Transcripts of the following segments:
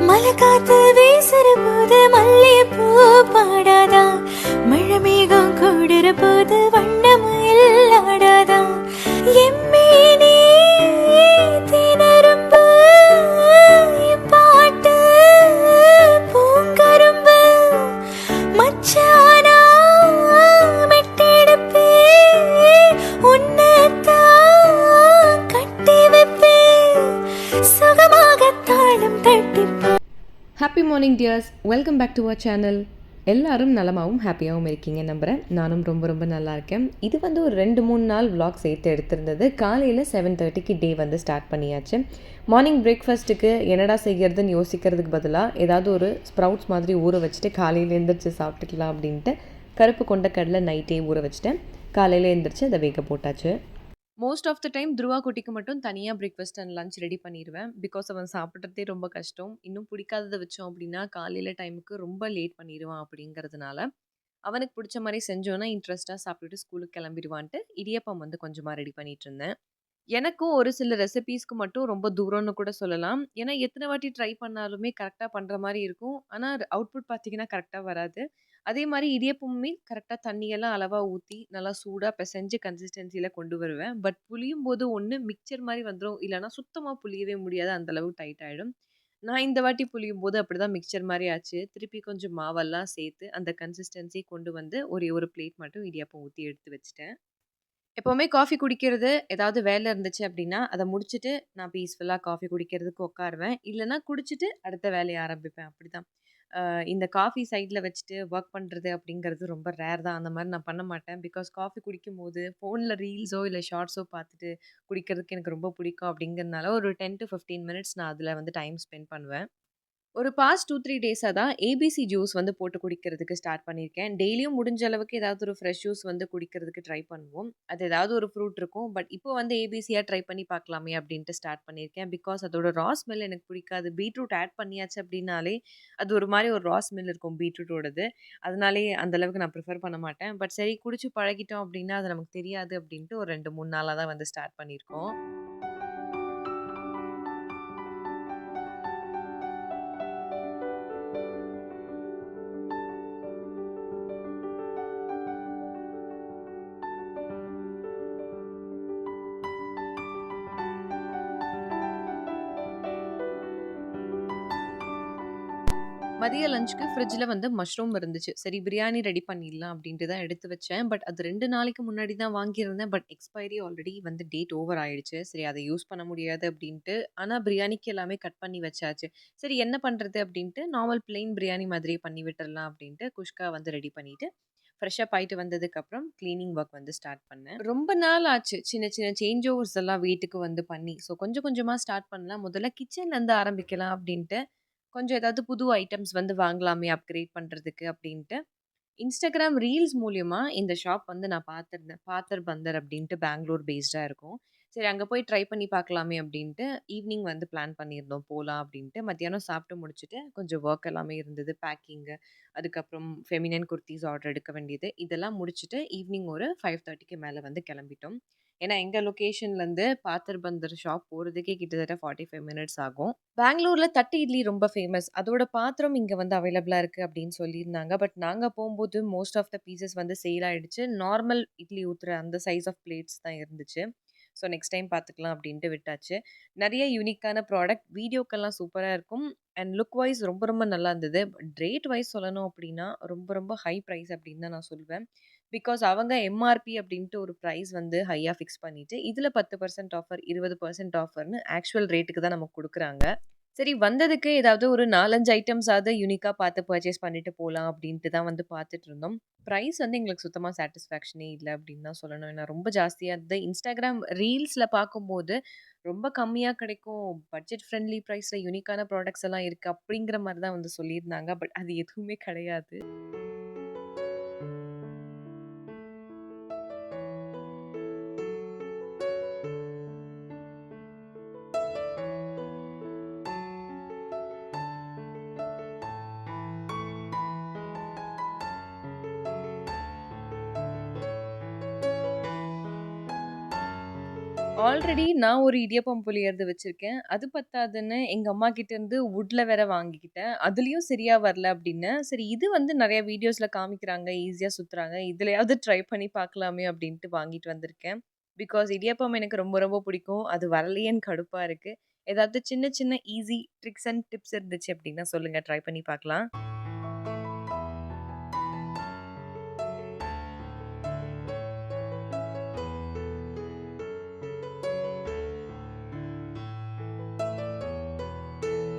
மலை காத்து வீசுற போது மல்லிகைப்பூ பாடாதா, மழை மேகம் கூடுற போது வண்ணமயில் ஆடாதா, எம்மேனே தினரும்பு என் பாட்டு பூங்கரும்பு மச்சானா மெட்டெடுப்பே உன்னத்தான் கட்டி வைப்பே சுகமாக தாளம் தட்டி. Happy morning dears, welcome back to our channel. எல்லாரும் நலமாகவும் ஹாப்பியாகவும் இருக்கீங்க நம்புகிறேன். நானும் ரொம்ப ரொம்ப நல்லா இருக்கேன். இது வந்து ஒரு 2-3 நாள் விலாக் சேர்த்து எடுத்திருந்தது. காலையில் 7:30க்கு டே வந்து ஸ்டார்ட் பண்ணியாச்சு. மார்னிங் பிரேக்ஃபாஸ்ட்டுக்கு என்னடா செய்கிறதுன்னு யோசிக்கிறதுக்கு பதிலாக ஏதாவது ஒரு ஸ்ப்ரவுட்ஸ் மாதிரி ஊற வச்சுட்டு காலையில் எழுந்திரிச்சு சாப்பிட்டுக்கலாம் அப்படின்ட்டு கருப்பு கொண்டக்கடலை நைட்டே ஊற வச்சுட்டேன். காலையில் எழுந்திரிச்சு அதை வேக போட்டாச்சு. Most of the time Dhruva குட்டிக்கு மட்டும் தனியாக பிரேக்ஃபாஸ்ட் அண்ட் லஞ்ச் ரெடி பண்ணிடுவேன். பிகாஸ் அவன் சாப்பிட்றதே ரொம்ப கஷ்டம். இன்னும் பிடிக்காததை வச்சோம் அப்படின்னா காலையில் டைமுக்கு ரொம்ப லேட் பண்ணிடுவான். அப்படிங்கிறதுனால அவனுக்கு பிடிச்ச மாதிரி செஞ்சோன்னா இன்ட்ரெஸ்ட்டாக சாப்பிட்டுட்டு ஸ்கூலுக்கு கிளம்பிடுவான்ட்டு இடியப்பம் வந்து கொஞ்சமாக ரெடி பண்ணிட்டு இருந்தேன். எனக்கும் ஒரு சில ரெசிபீஸ்க்கு மட்டும் ரொம்ப தூரம்னு கூட சொல்லலாம். ஏன்னா எத்தனை வாட்டி ட்ரை பண்ணாலுமே கரெக்டாக பண்ணுற மாதிரி இருக்கும். ஆனால் அவுட்புட் பார்த்தீங்கன்னா கரெக்டாக வராது. அதே மாதிரி இடியப்பமுமே கரெக்டாக தண்ணியெல்லாம் அளவாக ஊற்றி நல்லா சூடாக பிசைஞ்சு கன்சிஸ்டன்சியில் கொண்டு வருவேன். பட் புளியும் போது ஒன்று மிக்சர் மாதிரி வந்துடும், இல்லைனா சுத்தமாக புளியவே முடியாது, அந்தளவு டைட் ஆகிடும். நான் இந்த வாட்டி புளியும் போது அப்படி தான் மிக்சர் மாதிரி ஆச்சு. திருப்பி கொஞ்சம் மாவெல்லாம் சேர்த்து அந்த கன்சிஸ்டன்சி கொண்டு வந்து ஒரே ஒரு பிளேட் மட்டும் இடியப்பம் ஊற்றி எடுத்து வச்சுட்டேன். எப்போவுமே காஃபி குடிக்கிறது ஏதாவது வேலை இருந்துச்சு அப்படின்னா அதை முடிச்சுட்டு நான் பீஸ்ஃபுல்லாக காஃபி குடிக்கிறதுக்கு உட்காருவேன். இல்லைனா குடிச்சிட்டு அடுத்த வேலையை ஆரம்பிப்பேன். அப்படி தான். இந்த காஃபி சைடில் வச்சுட்டு ஒர்க் பண்ணுறது அப்படிங்கிறது ரொம்ப ரேர் தான். அந்த மாதிரி நான் பண்ண மாட்டேன். பிகாஸ் காஃபி குடிக்கும்போது ஃபோனில் ரீல்ஸோ இல்லை ஷார்ட்ஸோ பார்த்துட்டு குடிக்கிறதுக்கு எனக்கு ரொம்ப பிடிக்கும். அப்படிங்கிறதுனால ஒரு 10 to 15 மினிட்ஸ் நான் அதில் வந்து டைம் ஸ்பெண்ட் பண்ணுவேன். ஒரு பாஸ்ட் 2-3 டேஸாக தான் ஏபிசி ஜூஸ் வந்து போட்டு குடிக்கிறதுக்கு ஸ்டார்ட் பண்ணியிருக்கேன். டெய்லியும் முடிஞ்ச அளவுக்கு ஏதாவது ஒரு ஃப்ரெஷ் ஜூஸ் வந்து குடிக்கிறதுக்கு ட்ரை பண்ணுவோம். அது ஏதாவது ஒரு ஃப்ரூட் இருக்கும். பட் இப்போ வந்து ஏபிசியாக ட்ரை பண்ணி பார்க்கலாமே அப்படின்ட்டு ஸ்டார்ட் பண்ணியிருக்கேன். பிகாஸ் அதோட ரா ஸ்மெல் எனக்கு பிடிக்காது. பீட்ரூட் ஆட் பண்ணியாச்சு அப்படின்னாலே அது ஒரு மாதிரி ஒரு ரா ஸ்மெல் இருக்கும் பீட்ரூட்டோடது. அதனாலே அந்தளவுக்கு நான் ப்ரிஃபர் பண்ண மாட்டேன். பட் சரி குடிச்சு பழகிட்டோம் அப்படின்னா அது நமக்கு தெரியாது அப்படின்ட்டு ஒரு 2-3 நாளாக தான் வந்து ஸ்டார்ட் பண்ணியிருக்கோம். மதிய லஞ்சுக்கு ஃப்ரிட்ஜில் வந்து மஷ்ரூம் இருந்துச்சு. சரி பிரியாணி ரெடி பண்ணிடலாம் அப்படின்ட்டு தான் எடுத்து வச்சேன். பட் அது 2 நாளைக்கு முன்னாடி தான் வாங்கியிருந்தேன். பட் எக்ஸ்பைரி ஆல்ரெடி வந்து டேட் ஓவர் ஆயிடுச்சு. சரி அதை யூஸ் பண்ண முடியாது அப்படின்ட்டு. ஆனால் பிரியாணிக்கு எல்லாமே கட் பண்ணி வச்சாச்சு. சரி என்ன பண்ணுறது அப்படின்ட்டு நார்மல் பிளெயின் பிரியாணி மாதிரியே பண்ணி விட்டுறலாம் அப்படின்ட்டு குஷ்கா வந்து ரெடி பண்ணிவிட்டு ஃப்ரெஷ்ஷப் ஆயிட்டு வந்ததுக்கப்புறம் க்ளீனிங் ஒர்க் வந்து ஸ்டார்ட் பண்ணேன். ரொம்ப நாள் ஆச்சு சின்ன சின்ன சேஞ்ச் ஓவர்ஸ் எல்லாம் வீட்டுக்கு வந்து பண்ணி. ஸோ கொஞ்சம் கொஞ்சமாக ஸ்டார்ட் பண்ணலாம். முதல்ல கிச்சன்லேருந்து ஆரம்பிக்கலாம் அப்படின்ட்டு கொஞ்சம் ஏதாவது புது ஐட்டம்ஸ் வந்து வாங்கலாமே அப்கிரேட் பண்ணுறதுக்கு அப்படின்ட்டு இன்ஸ்டாகிராம் ரீல்ஸ் மூலியமா இந்த ஷாப் வந்து நான் பார்த்துருந்தேன். பாத்தர் பந்தர் அப்படின்ட்டு பெங்களூர் பேஸ்டாக இருக்கும். சரி அங்கே போய் ட்ரை பண்ணி பார்க்கலாமே அப்படின்ட்டு ஈவினிங் வந்து பிளான் பண்ணியிருந்தோம் போகலாம் அப்படின்ட்டு. மத்தியானம் சாப்பிட்டு முடிச்சுட்டு கொஞ்சம் ஒர்க் எல்லாமே இருந்தது, பேக்கிங்கு, அதுக்கப்புறம் ஃபெமினன் குர்த்திஸ் ஆர்டர் எடுக்க வேண்டியது, இதெல்லாம் முடிச்சுட்டு ஈவினிங் ஒரு 5:30க்கு மேலே வந்து கிளம்பிட்டோம். ஏன்னா எங்கள் லொக்கேஷன்லேருந்து பாத்தர் பந்தர் ஷாப் போகிறதுக்கே கிட்டத்தட்ட 45 மினிட்ஸ் ஆகும். பெங்களூரில் தட்டு இட்லி ரொம்ப ஃபேமஸ். அதோட பாத்திரம் இங்கே வந்து அவைலபிளாக இருக்குது அப்படின்னு சொல்லியிருந்தாங்க. பட் நாங்கள் போகும்போது மோஸ்ட் ஆஃப் த பீசஸ் வந்து சேல் ஆகிடுச்சு. நார்மல் இட்லி ஊற்றுற அந்த சைஸ் ஆஃப் பிளேட்ஸ் தான் இருந்துச்சு. ஸோ நெக்ஸ்ட் டைம் பார்த்துக்கலாம் அப்படின்ட்டு விட்டாச்சு. நிறைய யூனிக்கான ப்ராடக்ட், வீடியோக்கெல்லாம் சூப்பராக இருக்கும். அண்ட் லுக் வைஸ் ரொம்ப ரொம்ப நல்லா இருந்தது. பட் ரேட் வைஸ் சொல்லணும் அப்படின்னா ரொம்ப ரொம்ப ஹை ப்ரைஸ் அப்படின்னு தான் நான் சொல்வேன். பிகாஸ் அவங்க எம்ஆர்பி அப்படின்ட்டு ஒரு ப்ரைஸ் வந்து ஹையாக ஃபிக்ஸ் பண்ணிவிட்டு இதில் 10% ஆஃபர், 20% ஆஃபர்னு ஆக்சுவல் ரேட்டுக்கு தான் நமக்கு கொடுக்குறாங்க. சரி வந்ததுக்கு ஏதாவது ஒரு 4, 5 ஐட்டம்ஸாவது யூனிக்கா பார்த்து பர்ச்சேஸ் பண்ணிட்டு போலாம் அப்படின்ட்டு தான் வந்து பார்த்துட்டு இருந்தோம். பிரைஸ் வந்து எங்களுக்கு சுத்தமா சாட்டிஸ்ஃபேக்ஷனே இல்ல அப்படின்னு தான் சொல்லணும். ஏன்னா ரொம்ப ஜாஸ்தியா இருந்தது. Instagram ரீல்ஸ்ல பார்க்கும்போது ரொம்ப கம்மியா கிடைக்கும். பட்ஜெட் ஃப்ரெண்ட்லி பிரைஸ்ல யூனிக்கான ப்ராடக்ட்ஸ் எல்லாம் இருக்கு அப்படிங்கிற மாரி தான் வந்து சொல்லியிருந்தாங்க. பட் அது எதுவுமே கிடையாது. ஆல்ரெடி நான் ஒரு இடியாப்பம் புளியறது வச்சிருக்கேன். அது பத்தாதுன்னு எங்க அம்மாகிட்டேருந்து வுட்ல வேற வாங்கிக்கிட்டேன். அதுலயும் சரியா வரல அப்படின்னு, சரி இது வந்து நெறைய வீடியோஸ்ல காமிக்கிறாங்க, ஈஸியா சுத்துறாங்க. இதுலயாவது ட்ரை பண்ணி பார்க்கலாமே அப்படின்ட்டு வாங்கிட்டு வந்திருக்கேன். பிகாஸ் இடியாப்பம் எனக்கு ரொம்ப ரொம்ப பிடிக்கும். அது வரலையேன்னு கடுப்பா இருக்கு. ஏதாவது சின்ன சின்ன ஈஸி ட்ரிக்ஸ் அண்ட் டிப்ஸ் இருந்துச்சு அப்படின்னா சொல்லுங்க. ட்ரை பண்ணி பார்க்கலாம்.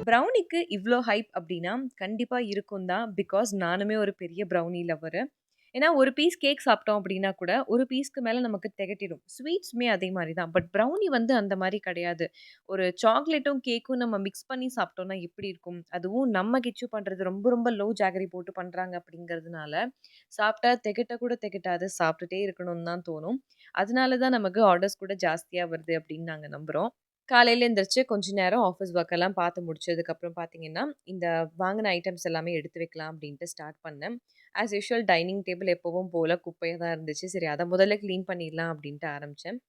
ப்ரௌனிக்கு இவ்ளோ ஹைப் அப்டின்னா, கண்டிப்பா இருக்கும் தான். பிகாஸ் நானுமே ஒரு பெரிய ப்ரௌனி லவ்வரு. ஏன்னா, ஒரு பீஸ் கேக் சாப்பிட்டோம் அப்டின்னா கூட, ஒரு பீஸ்க்கு மேல நமக்கு தெகட்டிடும். ஸ்வீட்ஸுமே அதே மாரி தான். பட் ப்ரௌனி வந்து அந்த மாரி கிடையாது. ஒரு சாக்லேட்டும், கேக்கும் நம்ம மிக்ஸ் பண்ணி சாப்பிட்டோம்னா எப்படி இருக்கும்? அதுவும் நம்ம கெச்சு பண்றது ரொம்ப ரொம்ப லோ ஜாகரி போட்டு பண்றாங்க அப்படிங்கிறதுனால, சாப்பிட்டா தெகட்ட கூட தெகட்டாது. சாப்பிட்டுட்டே இருக்கணும்னு தான் தோணும். அதனால தான் நமக்கு ஆர்டர்ஸ் கூட ஜாஸ்தியா வருது அப்படின்னு நாங்க நம்புறோம். காலையில எந்திரிச்சு கொஞ்ச நேரம் ஆஃபீஸ் ஒர்க் எல்லாம் பார்த்து முடிச்சதுக்கப்புறம் பார்த்தீங்கன்னா, இந்த வாங்குன ஐட்டம்ஸ் எல்லாமே எடுத்து வைக்கலாம் அப்டின்ட்டு ஸ்டார்ட் பண்ணேன். ஆஸ் யூசுவல் டைனிங் டேபிள் எப்பவும் போல குப்பையா தான் இருந்துச்சு. சரி அத முதல்ல கிளீன் பண்ணிடலாம் அப்டின்ட்டு ஆரம்பிச்சேன்.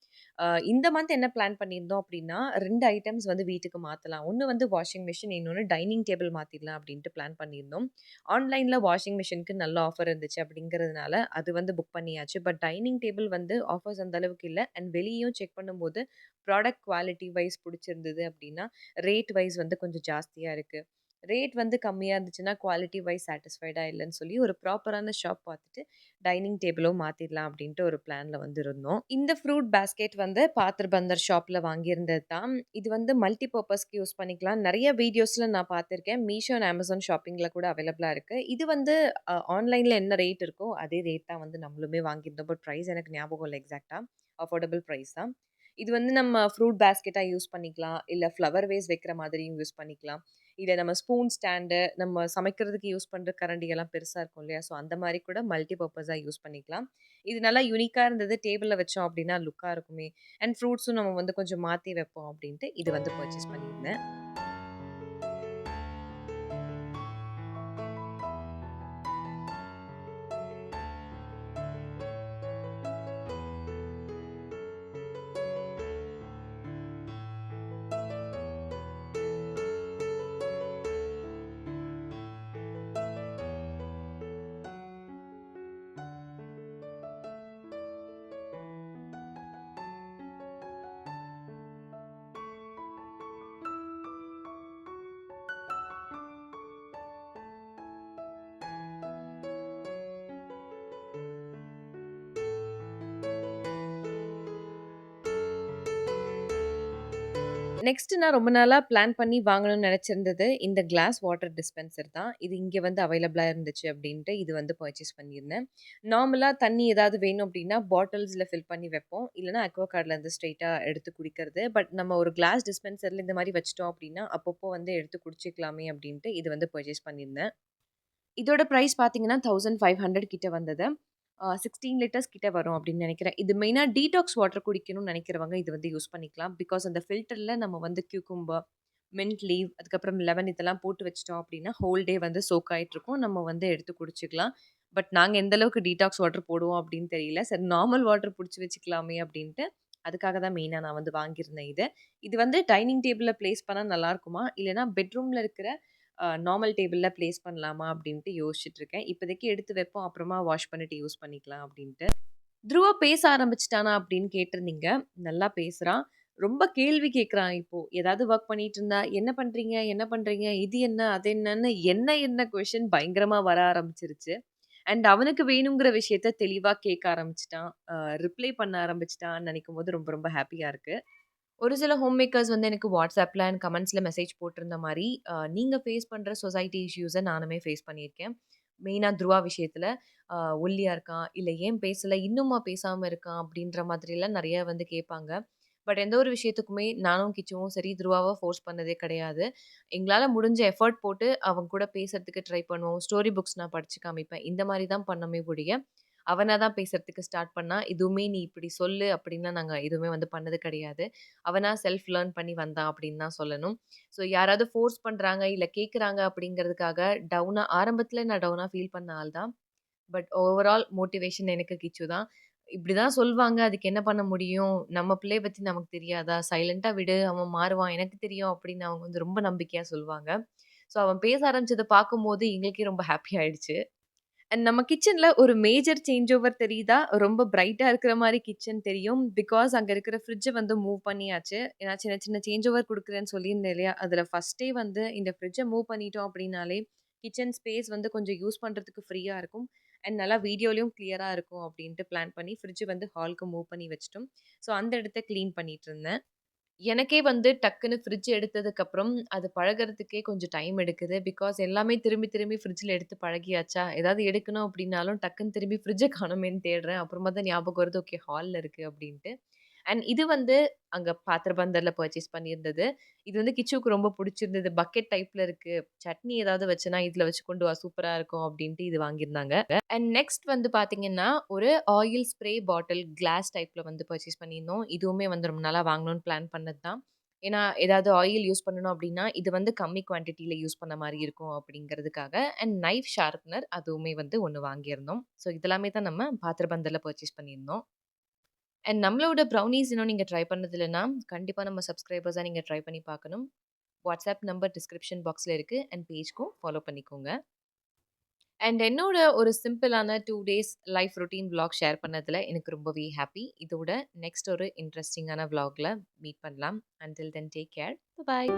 இந்த மந்த் என்ன பிளான் பண்ணியிருந்தோம் அப்டின்னா, 2 ஐட்டம்ஸ் வந்து வீட்டுக்கு மாத்தலாம். ஒண்ணு வந்து வாஷிங் மிஷின், இன்னொன்னு டைனிங் டேபிள் மாத்திடலாம் அப்டின்ட்டு பிளான் பண்ணியிருந்தோம். ஆன்லைன்ல வாஷிங் மிஷினுக்கு நல்ல ஆஃபர் இருந்துச்சு அப்டிங்கிறதுனால, அது வந்து புக் பண்ணியாச்சு. பட் டைனிங் டேபிள் வந்து ஆஃபர்ஸ் அந்த அளவுக்கு இல்ல. அண்ட் வெளியயும் செக் பண்ணும்போது ப்ராடக்ட் குவாலிட்டி வைஸ் புடிச்சிருந்தது அப்டின்னா, ரேட் வைஸ் வந்து கொஞ்சம் ஜாஸ்தியா இருக்கு. ரேட் வந்து கம்மியா இருந்துச்சுன்னா, குவாலிட்டி வைஸ் சாட்டிஸ்ஃபைடா இல்லன்னு சொல்லி ஒரு ப்ராப்பரான ஷாப் பார்த்துட்டு, டைனிங் டேபிளும் மாத்திடலாம் அப்டின்ட்டு ஒரு பிளான்ல வந்து இருந்தோம். இந்த ஃப்ரூட் பாஸ்கெட் வந்து பாத்திர் பந்தர் ஷாப்ல வாங்கியிருந்தது தான். இது வந்து மல்டி பர்ப்பஸ்க்கு யூஸ் பண்ணிக்கலாம். நெறைய வீடியோஸ்ல நான் பார்த்துருக்கேன். மீஷோ அண்ட் அமேசான் ஷாப்பிங்ல கூட அவைலபிளா இருக்கு. இது வந்து ஆன்லைன்ல என்ன ரேட் இருக்கோ, அதே ரேட் தான் வந்து நம்மளுமே வாங்கியிருந்தோம். பட் பிரைஸ் எனக்கு ஞாபகம் இல்ல எக்ஸாக்ட்டா. அஃபோர்டபிள் பிரைஸ் தான். இது வந்து நம்ம ஃப்ரூட் பாஸ்கெட்டா யூஸ் பண்ணிக்கலாம். இல்ல ஃப்ளவர் வேஸ் வைக்கிற மாதிரியும் யூஸ் பண்ணிக்கலாம். இல்ல நம்ம ஸ்பூன் ஸ்டாண்டு, நம்ம சமைக்கிறதுக்கு யூஸ் பண்ற கரண்டியெல்லாம் பெருசா இருக்கும் இல்லையா? ஸோ அந்த மாரி கூட மல்டி பர்ப்பஸா யூஸ் பண்ணிக்கலாம். இது நல்லா யூனிக்கா இருந்தது. டேபிள்ல வச்சோம் அப்டின்னா லுக்கா இருக்குமே! அண்ட் ஃப்ரூட்ஸும் நம்ம வந்து கொஞ்சம் மாத்தி வைப்போம் அப்டின்ட்டு இது வந்து பர்ச்சேஸ் பண்ணியிருந்தேன். நெக்ஸ்ட் நான் ரொம்ப நாளா பிளான் பண்ணி வாங்கணும்னு நெனச்சிருந்தது, இந்த கிளாஸ் வாட்டர் டிஸ்பென்சர் தான். இது இங்க வந்து அவைலபிளா இருந்துச்சு அப்டின்ட்டு இது வந்து பர்ச்சேஸ் பண்ணியிருந்தேன். நார்மலா தண்ணி ஏதாவது வேணும் அப்டின்னா, பாட்டில்ஸ்ல ஃபில் பண்ணி வைப்போம். இல்லன்னா அக்வாகார்ட்லேருந்து ஸ்ட்ரெயிட்டா எடுத்து குடிக்கிறது. பட் நம்ம ஒரு கிளாஸ் டிஸ்பென்சர்ல இந்த மாரி வச்சுட்டோம் அப்டின்னா, அப்பப்போ வந்து எடுத்து குடிச்சுக்கலாமே அப்டின்ட்டு இது வந்து பர்ச்சேஸ் பண்ணியிருந்தேன். இதோட பிரைஸ் பார்த்தீங்கன்னா, 1500 கிட்ட வந்தது. 16 லிட்டர்ஸ் கிட்ட வரும் அப்படின்னு நெனைக்கிறேன். இது மெயினா டீடாக்ஸ் வாட்டர் குடிக்கணும்னு நெனைக்கிறவங்க இது வந்து யூஸ் பண்ணிக்கலாம். பிகாஸ் அந்த ஃபில்டர்ல நம்ம வந்து கியூகம்பர், மின்ட் லீவ், அதுக்கப்புறம் லெமன் இதெல்லாம் போட்டு வச்சுட்டோம் அப்படின்னா, ஹோல் டே வந்து சோக் ஆயிட்டுருக்கும். நம்ம வந்து எடுத்து குடிச்சுக்கலாம். பட் நாங்க எந்த அளவுக்கு டீடாக்ஸ் வாட்டர் போடுவோம் அப்படின்னு தெரியல. சரி நார்மல் வாட்டர் புடிச்சு வச்சுக்கலாமே அப்படின்ட்டு, அதுக்காக தான் மெயினா நான் வந்து வாங்கியிருந்தேன் இத. இது வந்து டைனிங் டேபிள்ல பிளேஸ் பண்ணா நல்லாருக்குமா? இல்லன்னா பெட்ரூம்ல இருக்கிற நார்மல் டேபிள்ல பிளேஸ் பண்ணலாமா அப்படின்ட்டு யோசிச்சுட்டு இருக்கேன். இப்போதைக்கு எடுத்து வைப்போம். அப்புறமா வாஷ் பண்ணிட்டு யூஸ் பண்ணிக்கலாம் அப்படின்ட்டு. "துருவா பேச ஆரம்பிச்சுட்டானா?" அப்படின்னு கேட்டிருந்தீங்க. நல்லா பேசுறான். ரொம்ப கேள்வி கேட்குறான் இப்போ. ஏதாவது ஒர்க் பண்ணிட்டு இருந்தா, "என்ன பண்றீங்க? என்ன பண்றீங்க? இது என்ன? அது என்னன்னு?" என்ன என்ன கொஸ்டின் பயங்கரமா வர ஆரம்பிச்சுருச்சு. அண்ட் அவனுக்கு வேணுங்கிற விஷயத்த தெளிவா கேட்க ஆரம்பிச்சுட்டான். ரிப்ளை பண்ண ஆரம்பிச்சுட்டான்னு நெனைக்கும்போது ரொம்ப ரொம்ப ஹேப்பியா இருக்கு. ஒரு சில ஹோம் மேக்கர்ஸ் வந்து எனக்கு WhatsAppல அண்ட் கமெண்ட்ஸ்ல மெசேஜ் போட்டிருந்த மாரி, நீங்க ஃபேஸ் பண்ற சொசைட்டி இஷ்யூஸ நானுமே ஃபேஸ் பண்ணியிருக்கேன். மெயினா துருவா விஷயத்துல. அ ஒல்லியா இருக்கான், இல்ல ஏன் பேசல, இன்னுமா பேசாம இருக்கான் அப்படின்ற மாதிரிலாம் நெறைய வந்து கேட்பாங்க. பட் எந்த ஒரு விஷயத்துக்குமே நானும் கிச்சுவும் சரி, துருவாவ ஃபோர்ஸ் பண்ணதே கிடையாது. எங்களால முடிஞ்ச எஃபோர்ட் போட்டு அவன் கூட பேசுறதுக்கு ட்ரை பண்ணுவோம். ஸ்டோரி புக்ஸ் நான் படிச்சு காமிப்பேன். இந்த மாரி தான் பண்ணோமே ஒழிய, அவனா தான் பேசுறதுக்கு ஸ்டார்ட் பண்ணான். எதுவுமே நீ இப்படி சொல்லு அப்படின்லாம் நாங்க எதுவுமே வந்து பண்ணது கிடையாது. அவனா செல்ஃப் லேர்ன் பண்ணி வந்தான் அப்படின்னு தான் சொல்லணும். ஸோ யாராவது ஃபோர்ஸ் பண்றாங்க, இல்ல கேட்குறாங்க அப்படிங்கிறதுக்காக ஆரம்பத்தில நான் டவுனா ஃபீல் பண்ண ஆள் தான். பட் ஓவரால் மோட்டிவேஷன் எனக்கு கிச்சு தான். இப்படிதான் சொல்வாங்க. அதுக்கு என்ன பண்ண முடியும்? நம்ம பிள்ளைய பத்தி நமக்கு தெரியாதா? சைலன்ட்டா விடு. அவன் மாறுவான். எனக்கு தெரியும் அப்படின்னு அவங்க வந்து ரொம்ப நம்பிக்கையா சொல்வாங்க. ஸோ அவன் பேச ஆரம்பிச்சத பார்க்கும்போது எங்களுக்கே ரொம்ப ஹேப்பி ஆயிடுச்சு. அண்ட் நம்ம கிச்சன்ல ஒரு மேஜர் சேஞ்ச் ஓவர் தெரியுதா? ரொம்ப பிரைட்டா இருக்கிற மாரி கிச்சன் தெரியும். பிகாஸ் அங்க இருக்கிற ஃப்ரிட்ஜ வந்து மூவ் பண்ணியாச்சு. ஏன்னா சின்ன சின்ன சேஞ்ச் ஓவர் குடுக்குறேன்னு சொல்லியிருந்தேன் இல்லையா? அதுல ஃபர்ஸ்ட்டே வந்து இந்த ஃப்ரிட்ஜ மூவ் பண்ணிட்டோம் அப்படின்னாலே, கிச்சன் ஸ்பேஸ் வந்து கொஞ்சம் யூஸ் பண்றதுக்கு ஃப்ரீயா இருக்கும். அண்ட் நல்லா வீடியோலயும் கிளியரா இருக்கும் அப்படின்ட்டு பிளான் பண்ணி ஃப்ரிட்ஜ வந்து ஹால்க்கு மூவ் பண்ணி வச்சுட்டோம். ஸோ அந்த இடத்த கிளீன் பண்ணிட்டு இருந்தேன். எனக்கே வந்து டக்குன்னு ஃப்ரிட்ஜ் எடுத்ததுக்கப்புறம், அது பழகுறதுக்கே கொஞ்சம் டைம் எடுக்குது. பிகாஸ் எல்லாமே திரும்பி திரும்பி ஃப்ரிட்ஜ்ல எடுத்து பழகியாச்சா, ஏதாவது எடுக்கணும் அப்டின்னாலும் டக்குன்னு திரும்பி ஃப்ரிட்ஜ காணோமேன்னு தேடுறேன். அப்புறமா தான் ஞாபகம் வருது, ஓகே ஹால்ல இருக்கு அப்டின்ட்டு. அண்ட் இது வந்து அங்க பாத்திர பந்தர்ல பர்ச்சேஸ் பண்ணியிருந்தது. இது வந்து கிச்சுவுக்கு ரொம்ப புடிச்சிருந்தது. பக்கெட் டைப்ல இருக்கு. சட்னி ஏதாவது வச்சேன்னா, இதுல வச்சு கொண்டு வா சூப்பரா இருக்கும் அப்டின்ட்டு இது வாங்கியிருந்தாங்க. அண்ட் நெக்ஸ்ட் வந்து பார்த்தீங்கன்னா, ஒரு ஆயில் ஸ்ப்ரே பாட்டில் கிளாஸ் டைப்ல வந்து பர்ச்சேஸ் பண்ணியிருந்தோம். இதுவுமே வந்து ரொம்ப நாளா வாங்கணும்னு பிளான் பண்ணது தான். ஏன்னா, ஏதாவது ஆயில் யூஸ் பண்ணணும் அப்டின்னா, இது வந்து கம்மி குவான்டிட்டில யூஸ் பண்ண மாரி இருக்கும் அப்டிங்கிறதுக்காக. அண்ட் நைஃப் ஷார்ப்னர் அதுவுமே வந்து 1 வாங்கியிருந்தோம். ஸோ இதெல்லாமே தான் நம்ம பாத்திர பந்தர்ல பர்ச்சேஸ் பண்ணியிருந்தோம். அண்ட் நம்மளோட ப்ரௌனீஸ் இன்னும் நீங்க ட்ரை பண்ணது இல்லன்னா, கண்டிப்பா நம்ம சப்ஸ்கிரைபர்ஸா நீங்க ட்ரை பண்ணி பார்க்கணும். வாட்ஸ்அப் நம்பர் டிஸ்கிரிப்ஷன் பாக்ஸ்ல இருக்கு. அண்ட் பேஜ்க்கும் ஃபாலோ பண்ணிக்கோங்க. அண்ட் என்னோட ஒரு சிம்பிளான 2 days life routine vlog share பண்ணதுல எனக்கு ரொம்பவே ஹாப்பி. இதோட நெக்ஸ்ட் ஒரு இன்ட்ரஸ்டிங்கான விளாக்ல மீட் பண்ணலாம். Until then take care. பாய்.